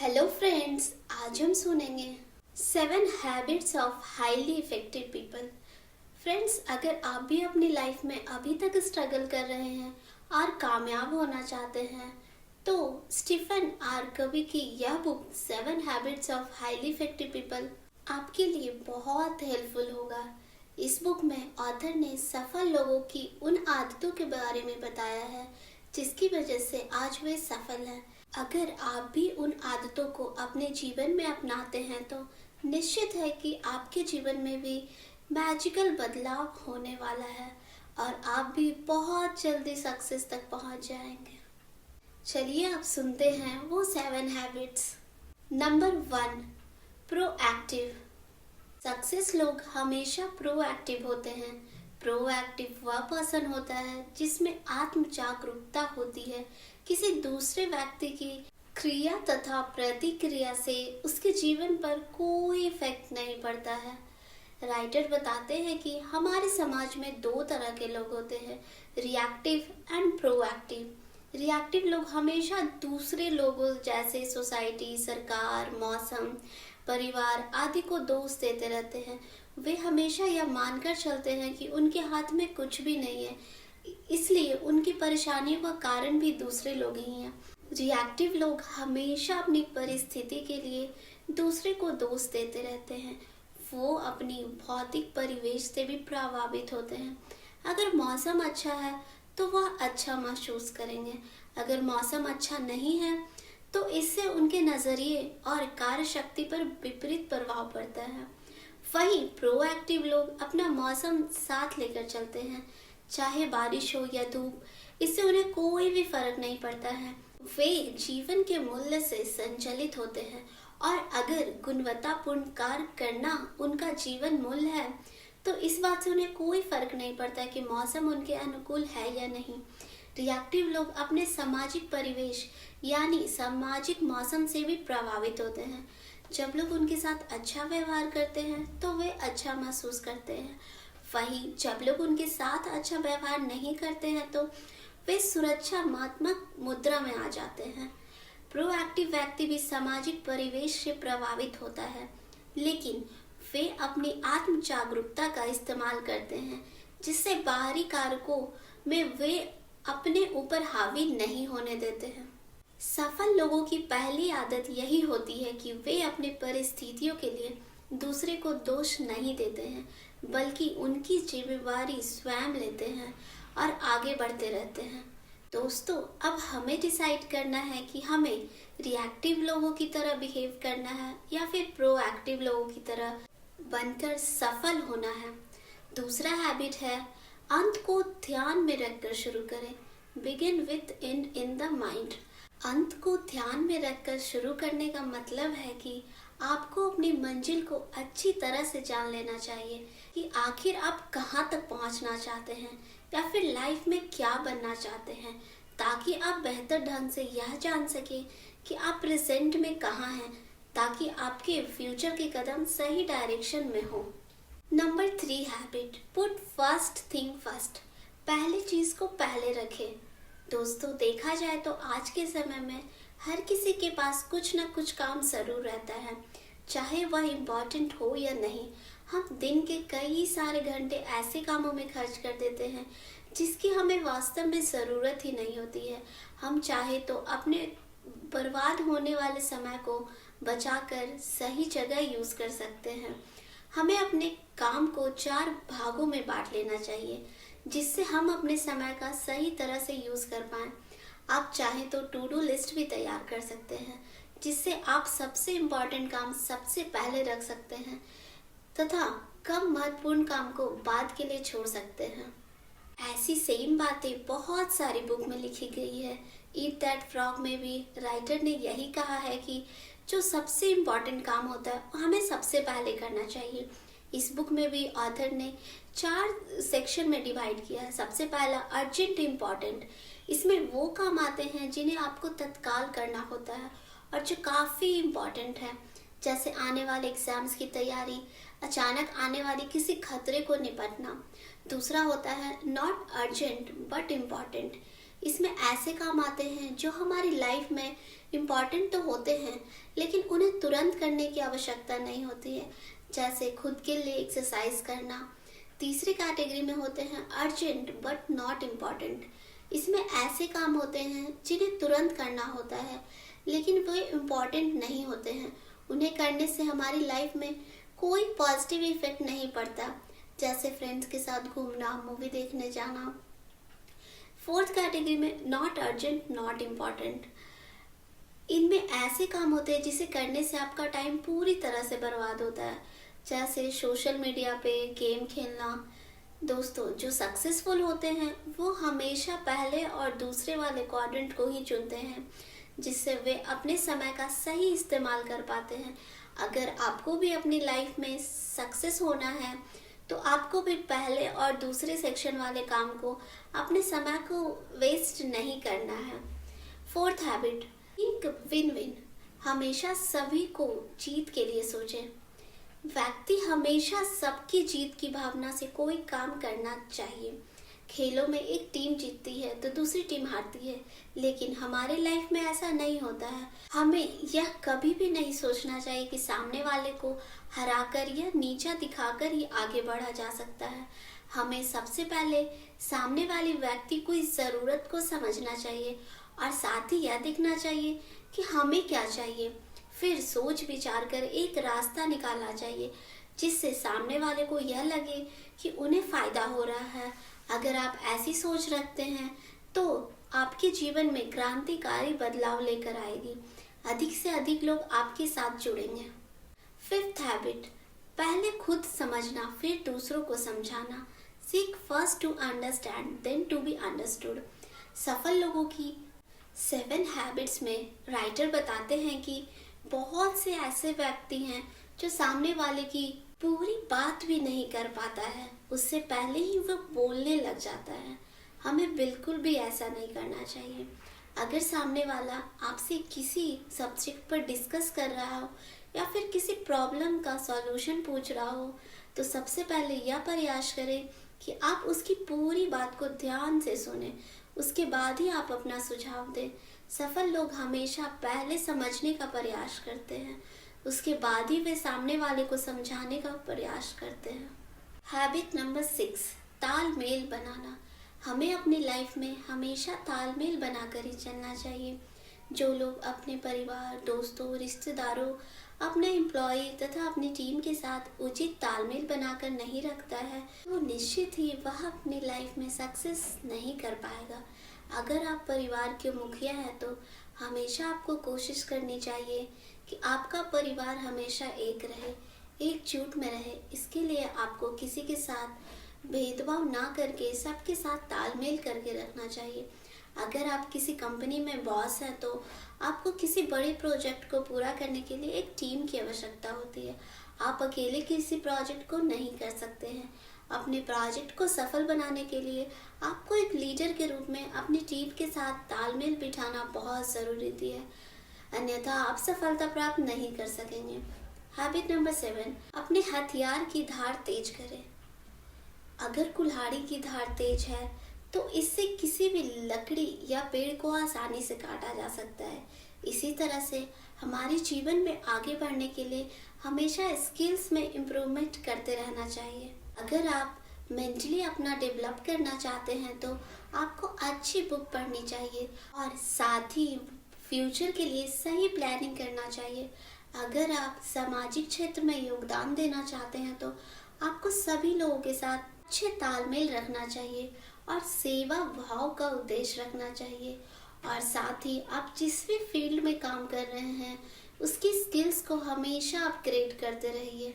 Hello friends, आज हम सुनेंगे 7 habits of highly effective people. Friends, अगर आप भी अपनी लाइफ में अभी तक स्ट्रगल कर रहे हैं और कामयाब होना चाहते हैं तो स्टीफन आर कवी की यह book 7 habits of highly effective people आपके लिए बहुत हेल्पफुल होगा। इस बुक में ऑथर ने सफल लोगों की उन आदतों के बारे में बताया है जिसकी वजह से आज वे सफल हैं। अगर आप भी उन आदतों को अपने जीवन में अपनाते हैं तो निश्चित है कि आपके जीवन में भी मैजिकल बदलाव होने वाला है और आप भी बहुत जल्दी सक्सेस तक पहुंच जाएंगे। चलिए अब सुनते हैं वो 7 हैबिट्स। Number 1, proactive. सक्सेस लोग हमेशा प्रोएक्टिव होते हैं। प्रोएक्टिव वह पर्सन होता है जिसमें आत्म जागरूकता होती है। किसी दूसरे व्यक्ति की क्रिया तथा प्रतिक्रिया से उसके जीवन पर कोई इफेक्ट नहीं पड़ता है। राइटर बताते हैं कि हमारे समाज में 2 तरह के लोग होते हैं, रिएक्टिव एंड प्रोएक्टिव। रिएक्टिव लोग हमेशा दूसरे लोगों जैसे सोसाइटी, सरकार, मौसम, परिवार आदि को दोष देते रहते हैं। वे हमेशा यह मानकर चलते हैं कि उनके हाथ में कुछ भी नहीं है, इसलिए उनकी परेशानियों का कारण भी दूसरे लोग ही हैं। रिएक्टिव लोग हमेशा अपनी परिस्थिति के लिए दूसरे को दोष देते रहते हैं। वो अपनी भौतिक परिवेश से भी प्रभावित होते हैं। अगर मौसम अच्छा है तो वह अच्छा महसूस करेंगे, अगर मौसम अच्छा नहीं है तो इससे उनके नजरिए और कार्य शक्ति पर विपरीत प्रभाव पड़ता है। वही प्रोएक्टिव लोग अपना मौसम साथ लेकर चलते हैं, चाहे बारिश हो या धूप, इससे उन्हें कोई भी फर्क नहीं पड़ता है। वे जीवन के मूल्य से संचालित होते हैं और अगर गुणवत्तापूर्ण कार्य करना उनका जीवन मूल्य है तो इस बात से उन्हें कोई फर्क नहीं पड़ता कि मौसम उनके अनुकूल है या नहीं। रिएक्टिव लोग अपने सामाजिक परिवेश यानी सामाजिक मौसम से भी प्रभावित होते हैं। जब लोग उनके साथ अच्छा व्यवहार करते हैं तो वे अच्छा महसूस करते हैं। वही जब लोग उनके साथ अच्छा व्यवहार नहीं करते हैं तो वे सुरक्षात्मक मुद्रा में आ जाते हैं। प्रोएक्टिव व्यक्ति भी सामाजिक परिवेश से प्रभावित होता है, लेकिन वे अपनी आत्म जागरूकता का इस्तेमाल करते हैं जिससे बाहरी कारकों में वे अपने ऊपर हावी नहीं होने देते हैं। सफल लोगों की पहली आदत यही होती है कि वे अपनी परिस्थितियों के लिए दूसरे को दोष नहीं देते हैं, बल्कि उनकी जिम्मेदारी स्वयं लेते हैं और आगे बढ़ते रहते हैं। दोस्तों, अब हमें डिसाइड करना है कि हमें रिएक्टिव लोगों की तरह बिहेव करना है या फिर प्रोएक्टिव लोगों की तरह बनकर सफल होना है। दूसरा हैबिट है, अंत को ध्यान में रखकर शुरू करें। Begin with and in the mind. अंत को ध्यान में रखकर शुरू करने का मतलब है कि आपको अपनी मंजिल को अच्छी तरह से जान लेना चाहिए कि आखिर आप कहाँ तक पहुँचना चाहते हैं या फिर लाइफ में क्या बनना चाहते हैं, ताकि आप बेहतर ढंग से यह जान सकें कि आप प्रेजेंट में कहाँ हैं, ताकि आपके फ्यूचर के कदम सही डायरेक्शन में हो। Number 3 habit, put first thing first. पहली चीज को पहले रखें। दोस्तों, देखा जाए तो आज के समय में हर किसी के पास कुछ न कुछ काम जरूर रहता है, चाहे वह इम्पोर्टेंट हो या नहीं। हम दिन के कई सारे घंटे ऐसे कामों में खर्च कर देते हैं जिसकी हमें वास्तव में ज़रूरत ही नहीं होती है। हम चाहे तो अपने बर्बाद होने वाले समय को बचाकर सही जगह यूज़ कर सकते हैं। हमें अपने काम को 4 भागों में बांट लेना चाहिए जिससे हम अपने समय का सही तरह से यूज़ कर पाएँ। आप चाहें तो टू डू लिस्ट भी तैयार कर सकते हैं जिससे आप सबसे इम्पोर्टेंट काम सबसे पहले रख सकते हैं तथा कम महत्वपूर्ण काम को बाद के लिए छोड़ सकते हैं। ऐसी सेम बातें बहुत सारी बुक में लिखी गई है। ईट दैट फ्रॉग में भी राइटर ने यही कहा है कि जो सबसे इम्पोर्टेंट काम होता है वो हमें सबसे पहले करना चाहिए। इस बुक में भी ऑथर ने 4 सेक्शन में डिवाइड किया है। सबसे पहला अर्जेंट इम्पॉर्टेंट। इसमें वो काम आते हैं जिन्हें आपको तत्काल करना होता है और जो काफ़ी इम्पॉर्टेंट है, जैसे आने वाले एग्जाम्स की तैयारी, अचानक आने वाली किसी खतरे को निपटना। दूसरा होता है नॉट अर्जेंट बट इम्पॉर्टेंट। इसमें ऐसे काम आते हैं जो हमारी लाइफ में इम्पॉर्टेंट तो होते हैं, लेकिन उन्हें तुरंत करने की आवश्यकता नहीं होती है, जैसे खुद के लिए एक्सरसाइज करना। तीसरी कैटेगरी में होते हैं अर्जेंट बट नॉट इम्पॉर्टेंट। इसमें ऐसे काम होते हैं जिन्हें तुरंत करना होता है, लेकिन वे इम्पॉर्टेंट नहीं होते हैं। उन्हें करने से हमारी लाइफ में कोई पॉजिटिव इफेक्ट नहीं पड़ता, जैसे फ्रेंड्स के साथ घूमना, मूवी देखने जाना। फोर्थ कैटेगरी में नॉट अर्जेंट नॉट इम्पॉर्टेंट। इनमें ऐसे काम होते हैं जिसे करने से आपका टाइम पूरी तरह से बर्बाद होता है, जैसे सोशल मीडिया पे गेम खेलना। दोस्तों, जो सक्सेसफुल होते हैं वो हमेशा पहले और दूसरे वाले क्वाड्रेंट को ही चुनते हैं, जिससे वे अपने समय का सही इस्तेमाल कर पाते हैं। अगर आपको भी अपनी लाइफ में सक्सेस होना है तो आपको भी पहले और दूसरे सेक्शन वाले काम को, अपने समय को वेस्ट नहीं करना है। Fourth habit, think win win. हमेशा सभी को जीत के लिए सोचें। व्यक्ति हमेशा सबकी जीत की भावना से कोई काम करना चाहिए। खेलों में एक टीम जीतती है तो दूसरी टीम हारती है, लेकिन हमारे लाइफ में ऐसा नहीं होता है। हमें यह कभी भी नहीं सोचना चाहिए कि सामने वाले को हराकर या नीचा दिखाकर ही आगे बढ़ा जा सकता है। हमें सबसे पहले सामने वाले व्यक्ति की ज़रूरत को समझना चाहिए और साथ ही यह देखना चाहिए कि हमें क्या चाहिए। फिर सोच विचार कर एक रास्ता निकालना चाहिए जिससे सामने वाले को यह लगे कि उन्हें फ़ायदा हो रहा है। अगर आप ऐसी सोच रखते हैं तो आपके जीवन में क्रांतिकारी बदलाव लेकर आएगी। अधिक से अधिक लोग आपके साथ जुड़ेंगे। फिफ्थ हैबिट, पहले खुद समझना फिर दूसरों को समझाना। Seek first to understand then to be understood. सफल लोगों की 7 हैबिट्स में राइटर बताते हैं कि बहुत से ऐसे व्यक्ति हैं जो सामने वाले की पूरी बात भी नहीं कर पाता है, उससे पहले ही वो बोलने लग जाता है। हमें बिल्कुल भी ऐसा नहीं करना चाहिए। अगर सामने वाला आपसे किसी सब्जेक्ट पर डिस्कस कर रहा हो या फिर किसी प्रॉब्लम का सॉल्यूशन पूछ रहा हो, तो सबसे पहले यह प्रयास करें कि आप उसकी पूरी बात को ध्यान से सुनें, उसके बाद ही आप अपना सुझाव दें। सफल लोग हमेशा पहले समझने का प्रयास करते हैं, उसके बाद ही वे सामने वाले को समझाने का प्रयास करते हैं। हैबिट नंबर 6, तालमेल बनाना। हमें अपनी लाइफ में हमेशा तालमेल बनाकर ही चलना चाहिए। जो लोग अपने परिवार, दोस्तों, रिश्तेदारों, अपने एम्प्लॉय तथा अपनी टीम के साथ उचित तालमेल बनाकर नहीं रखता है, तो निश्चित ही वह अपनी लाइफ में सक्सेस नहीं कर पाएगा। अगर आप परिवार के मुखिया हैं तो हमेशा आपको कोशिश करनी चाहिए कि आपका परिवार हमेशा एक रहे, एकजुट में रहे। इसके लिए आपको किसी के साथ भेदभाव ना करके सबके साथ तालमेल करके रखना चाहिए। अगर आप किसी कंपनी में बॉस हैं तो आपको किसी बड़े प्रोजेक्ट को पूरा करने के लिए एक टीम की आवश्यकता होती है। आप अकेले किसी प्रोजेक्ट को नहीं कर सकते हैं। अपने प्रोजेक्ट को सफल बनाने के लिए आपको एक लीडर के रूप में अपनी टीम के साथ तालमेल बिठाना बहुत ज़रूरी है, अन्यथा आप सफलता प्राप्त नहीं कर सकेंगे। हैबिट नंबर 7, अपने हथियार की धार तेज करें। अगर कुल्हाड़ी की धार तेज है तो इससे किसी भी लकड़ी या पेड़ को आसानी से काटा जा सकता है। इसी तरह से हमारे जीवन में आगे बढ़ने के लिए हमेशा स्किल्स में इम्प्रूवमेंट करते रहना चाहिए। अगर आप मेंटली अपना डेवलप करना चाहते हैं तो आपको अच्छी बुक पढ़नी चाहिए और साथ ही फ्यूचर के लिए सही प्लानिंग करना चाहिए। अगर आप सामाजिक क्षेत्र में योगदान देना चाहते हैं तो आपको सभी लोगों के साथ अच्छे तालमेल रखना चाहिए और सेवा भाव का उद्देश्य रखना चाहिए। और साथ ही आप जिस भी फील्ड में काम कर रहे हैं उसकी स्किल्स को हमेशा अपग्रेड करते रहिए।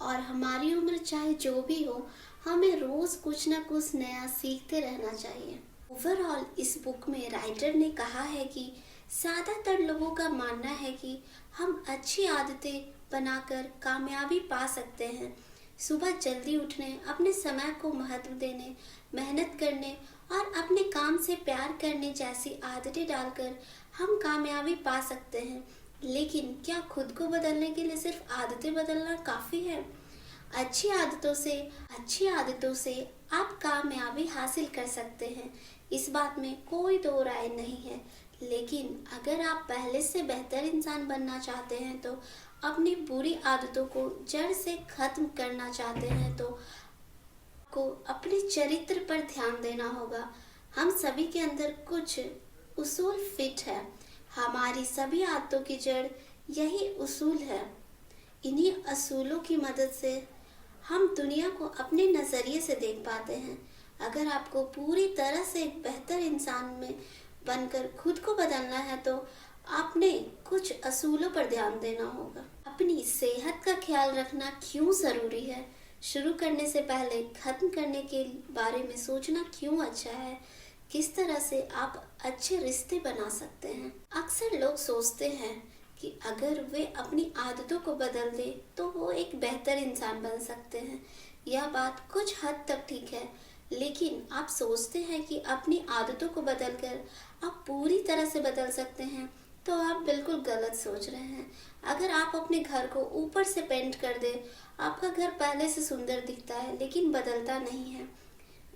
और हमारी उम्र चाहे जो भी हो, हमें रोज कुछ न कुछ नया सीखते रहना चाहिए। ओवरऑल इस बुक में राइटर ने कहा है कि ज़्यादातर लोगों का मानना है कि हम अच्छी आदतें बनाकर कामयाबी पा सकते हैं। सुबह जल्दी उठने, अपने समय को महत्व देने, मेहनत करने और अपने काम से प्यार करने जैसी आदतें डालकर हम कामयाबी पा सकते हैं। लेकिन क्या खुद को बदलने के लिए सिर्फ आदतें बदलना काफ़ी है? अच्छी आदतों से आप कामयाबी हासिल कर सकते हैं, इस बात में कोई दो राय नहीं है। लेकिन अगर आप पहले से बेहतर इंसान बनना चाहते हैं, तो अपनी बुरी आदतों को जड़ से खत्म करना चाहते हैं, तो को अपने चरित्र पर ध्यान देना होगा। हम सभी के अंदर कुछ उसूल फिट है। हमारी सभी आदतों की जड़ यही उसूल है। इन्हीं असूलों की मदद से हम दुनिया को अपने नज़रिए से देख पाते हैं। अगर आपको पूरी तरह से एक बेहतर इंसान में बनकर खुद को बदलना है, तो आपने कुछ असूलों पर ध्यान देना होगा। अपनी सेहत का ख्याल रखना क्यों ज़रूरी है? शुरू करने से पहले खत्म करने के बारे में सोचना क्यों अच्छा है? किस तरह से आप अच्छे रिश्ते बना सकते हैं? अक्सर लोग सोचते हैं कि अगर वे अपनी आदतों को बदल दें तो वो एक बेहतर इंसान बन सकते हैं। यह बात कुछ हद तक ठीक है, लेकिन आप सोचते हैं कि अपनी आदतों को बदलकर आप पूरी तरह से बदल सकते हैं, तो आप बिल्कुल गलत सोच रहे हैं। अगर आप अपने घर को ऊपर से पेंट कर दें, आपका घर पहले से सुंदर दिखता है लेकिन बदलता नहीं है।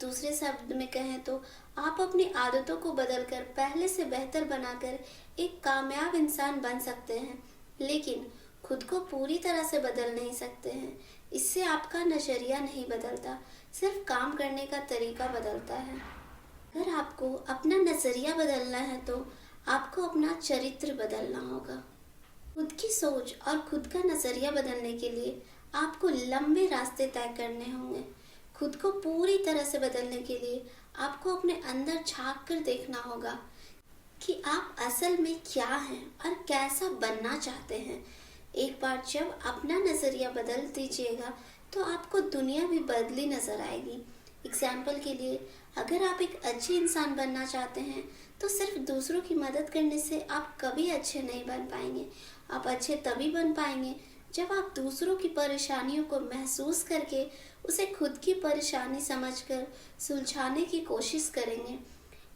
दूसरे शब्द में कहें तो आप अपनी आदतों को बदलकर पहले से बेहतर बनाकर एक कामयाब इंसान बन सकते हैं, लेकिन खुद को पूरी तरह से बदल नहीं सकते हैं। इससे आपका नजरिया नहीं बदलता, सिर्फ काम करने का तरीका बदलता है। अगर आपको अपना नजरिया बदलना है, तो आपको अपना चरित्र बदलना होगा। खुद की सोच और खुद का नजरिया बदलने के लिए आपको लंबे रास्ते तय करने होंगे। खुद को पूरी तरह से बदलने के लिए आपको अपने अंदर झांक कर देखना होगा कि आप असल में क्या हैं और कैसा बनना चाहते हैं। एक बार जब अपना नजरिया बदल दीजिएगा, तो आपको दुनिया भी बदली नजर आएगी। एग्जाम्पल के लिए, अगर आप एक अच्छे इंसान बनना चाहते हैं, तो सिर्फ दूसरों की मदद करने से आप कभी अच्छे नहीं बन पाएंगे। आप अच्छे तभी बन पाएंगे जब आप दूसरों की परेशानियों को महसूस करके उसे खुद की परेशानी समझकर सुलझाने की कोशिश करेंगे।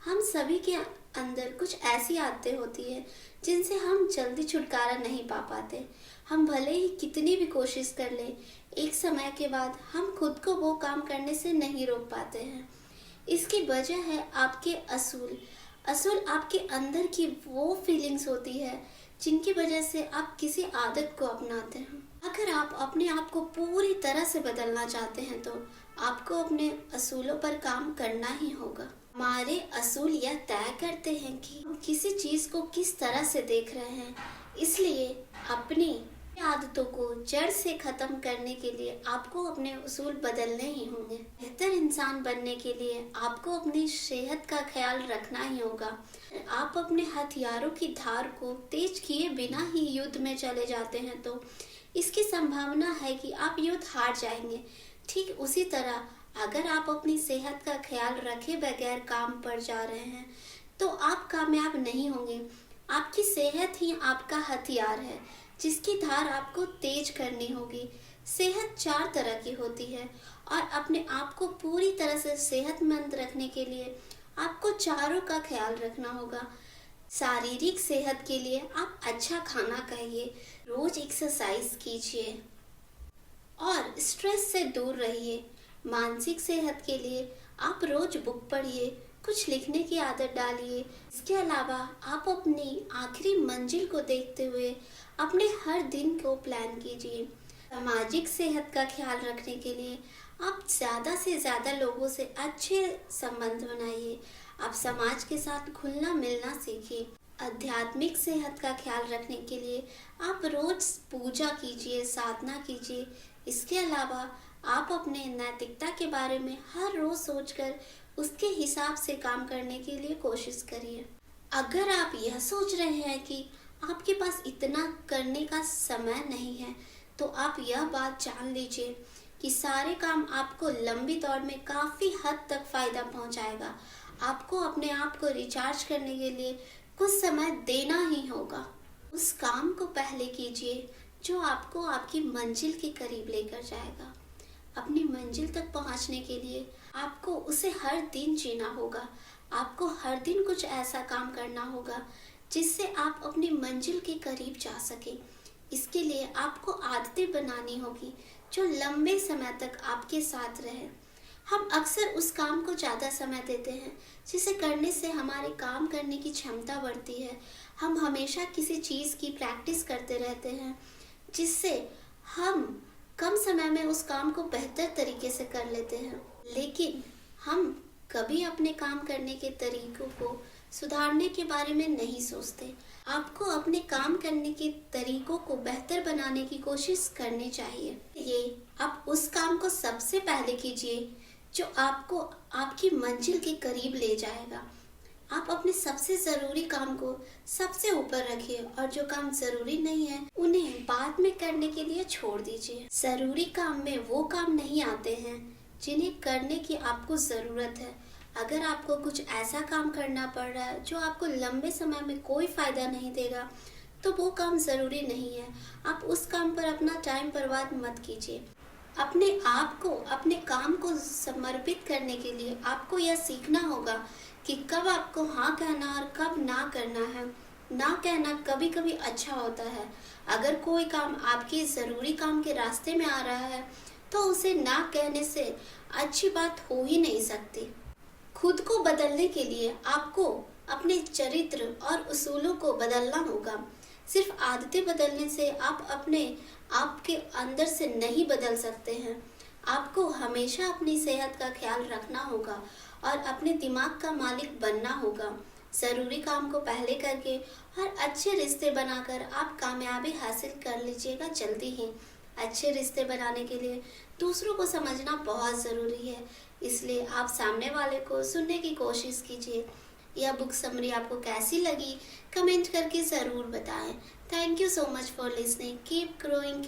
हम सभी के अंदर कुछ ऐसी आदतें होती है जिनसे हम जल्दी छुटकारा नहीं पा पाते। हम भले ही कितनी भी कोशिश कर लें, एक समय के बाद हम खुद को वो काम करने से नहीं रोक पाते हैं। इसकी वजह है आपके असूल आपके अंदर की वो फीलिंग्स होती है जिनकी वजह से आप किसी आदत को अपनाते हैं। अगर आप अपने आप को पूरी तरह से बदलना चाहते हैं, तो आपको अपने असूलों पर काम करना ही होगा। हमारे असूल यह तय करते हैं कि हम किसी चीज को किस तरह से देख रहे हैं। इसलिए अपनी आदतों को जड़ से खत्म करने के लिए आपको अपने उसूल बदलने ही होंगे। बेहतर इंसान बनने के लिए आपको अपनी सेहत का ख्याल रखना ही होगा। आप अपने हथियारों की धार को तेज किए बिना ही युद्ध में चले जाते हैं, तो इसकी संभावना है कि आप युद्ध हार जाएंगे। ठीक उसी तरह अगर आप अपनी सेहत का ख्याल रखे बगैर काम पर जा रहे हैं, तो आप कामयाब नहीं होंगे। आपकी सेहत ही आपका हथियार है जिसकी धार आपको तेज करनी होगी। सेहत 4 तरह की होती है, और अपने आप को पूरी तरह से सेहतमंद रखने के लिए आपको चारों का ख्याल रखना होगा। शारीरिक सेहत के लिए आप अच्छा खाना खाइए, रोज एक्सरसाइज कीजिए और स्ट्रेस से दूर रहिए। मानसिक सेहत के लिए आप रोज बुक पढ़िए, कुछ लिखने की आदत डालिए। इसके अलावा आप अपनी आखिरी मंजिल को देखते हुए अपने हर दिन को प्लान कीजिए। सामाजिक सेहत का ख्याल रखने के लिए आप ज़्यादा से ज़्यादा लोगों से अच्छे संबंध बनाइए। आप समाज के साथ घुलना मिलना सीखिए। आध्यात्मिक सेहत का ख्याल रखने के लिए आप रोज पूजा कीजिए, साधना कीजिए। इसके अलावा आप अपने नैतिकता के बारे में हर रोज सोचकर उसके हिसाब से काम करने के लिए कोशिश करिए। अगर आप यह सोच रहे हैं कि आपके पास इतना करने का समय नहीं है, तो आप यह बात जान लीजिए कि सारे काम आपको लंबी दौड़ में काफ़ी हद तक फ़ायदा पहुंचाएगा। आपको अपने आप को रिचार्ज करने के लिए कुछ समय देना ही होगा। उस काम को पहले कीजिए जो आपको आपकी मंजिल के करीब लेकर जाएगा। अपनी मंजिल तक पहुंचने के लिए आपको उसे हर दिन जीना होगा। आपको हर दिन कुछ ऐसा काम करना होगा जिससे आप अपनी मंजिल के करीब जा सकें। इसके लिए आपको आदतें बनानी होगी जो लंबे समय तक आपके साथ रहे। हम अक्सर उस काम को ज़्यादा समय देते हैं जिसे करने से हमारे काम करने की क्षमता बढ़ती है। हम हमेशा किसी चीज़ की प्रैक्टिस करते रहते हैं जिससे हम कम समय में उस काम को बेहतर तरीके से कर लेते हैं, लेकिन हम कभी अपने काम करने के तरीकों को सुधारने के बारे में नहीं सोचते। आपको अपने काम करने के तरीकों को बेहतर बनाने की कोशिश करनी चाहिए। ये आप उस काम को सबसे पहले कीजिए जो आपको आपकी मंजिल के करीब ले जाएगा। आप अपने सबसे ज़रूरी काम को सबसे ऊपर रखिए और जो काम ज़रूरी नहीं है उन्हें बाद में करने के लिए छोड़ दीजिए। ज़रूरी काम में वो काम नहीं आते हैं जिन्हें करने की आपको ज़रूरत है। अगर आपको कुछ ऐसा काम करना पड़ रहा है जो आपको लंबे समय में कोई फ़ायदा नहीं देगा तो वो काम ज़रूरी नहीं है। आप उस काम पर अपना टाइम बर्बाद मत कीजिए। अपने आप को अपने काम को समर्पित करने के लिए आपको यह सीखना होगा कि कब आपको हाँ कहना और कब ना करना है। ना कहना कभी कभी अच्छा होता है। अगर कोई काम आपके ज़रूरी काम के रास्ते में आ रहा है तो उसे ना कहने से अच्छी बात हो ही नहीं सकती। खुद को बदलने के लिए आपको अपने चरित्र और उसूलों को बदलना होगा। सिर्फ आदतें बदलने से आप अपने आप के अंदर से नहीं बदल सकते हैं। आपको हमेशा अपनी सेहत का ख्याल रखना होगा और अपने दिमाग का मालिक बनना होगा। ज़रूरी काम को पहले करके और अच्छे रिश्ते बनाकर आप कामयाबी हासिल कर लीजिएगा जल्दी ही। अच्छे रिश्ते बनाने के लिए दूसरों को समझना बहुत ज़रूरी है, इसलिए आप सामने वाले को सुनने की कोशिश कीजिए। यह बुक समरी आपको कैसी लगी कमेंट करके ज़रूर बताएं। Thank you so much for listening. Keep growing.